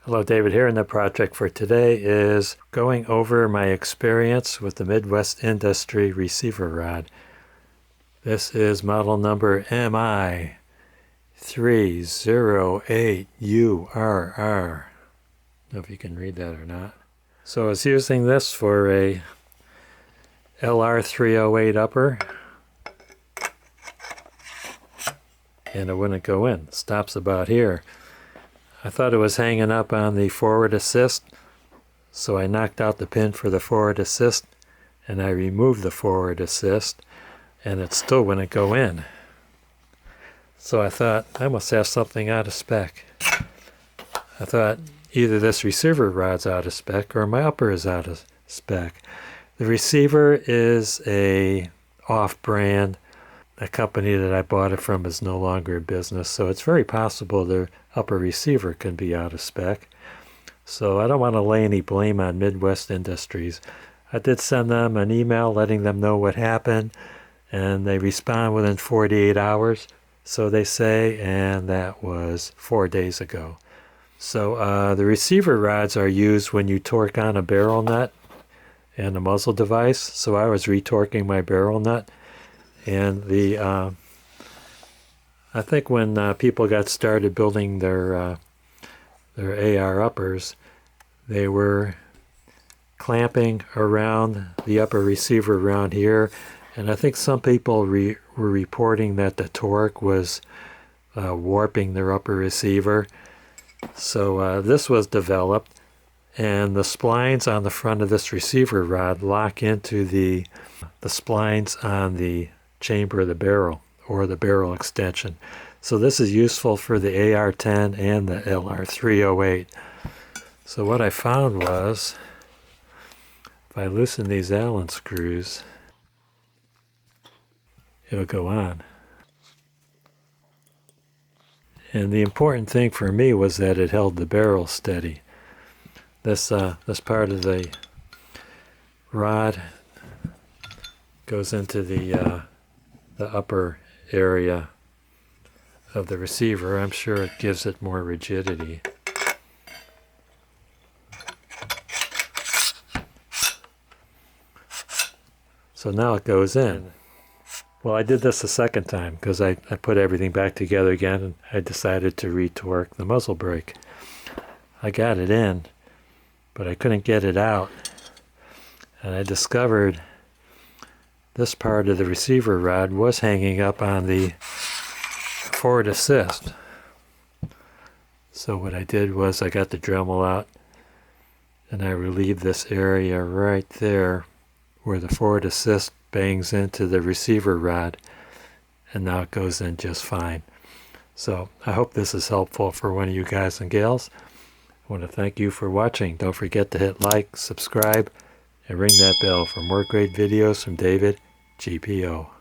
Hello, David here, and the project for today is going over my experience with the Midwest Industry receiver rod. This is model number MI308URR. I don't know if you can read that or not. So I was using this for a LR308 upper, and it wouldn't go in. It stops about here. I thought it was hanging up on the forward assist, so I knocked out the pin for the forward assist and I removed the forward assist, and it still wouldn't go in. So I thought, I must have something out of spec. I thought either this receiver rod's out of spec or my upper is out of spec. The receiver is a off-brand. The company that I bought it from is no longer in business, so it's very possible the upper receiver can be out of spec. So I don't want to lay any blame on Midwest Industries. I did send them an email letting them know what happened, and they respond within 48 hours, so they say, and that was 4 days ago. So the receiver rods are used when you torque on a barrel nut and a muzzle device, so I was retorquing my barrel nut. And I think when people got started building their AR uppers, they were clamping around the upper receiver around here, and I think some people were reporting that the torque was warping their upper receiver. So this was developed, and the splines on the front of this receiver rod lock into the splines on the chamber of the barrel, or the barrel extension. So this is useful for the AR-10 and the LR308. So what I found was, if I loosen these Allen screws, it'll go on. And the important thing for me was that it held the barrel steady. This part of the rod goes into the upper area of the receiver. I'm sure it gives it more rigidity. So now it goes in. Well, I did this a second time because I put everything back together again, and I decided to retorque the muzzle brake. I got it in, but I couldn't get it out. And I discovered this part of the receiver rod was hanging up on the forward assist. So what I did was I got the Dremel out and I relieved this area right there where the forward assist bangs into the receiver rod, and now it goes in just fine. So I hope this is helpful for one of you guys and gals. I want to thank you for watching. Don't forget to hit like, subscribe, and ring that bell for more great videos from David GPO.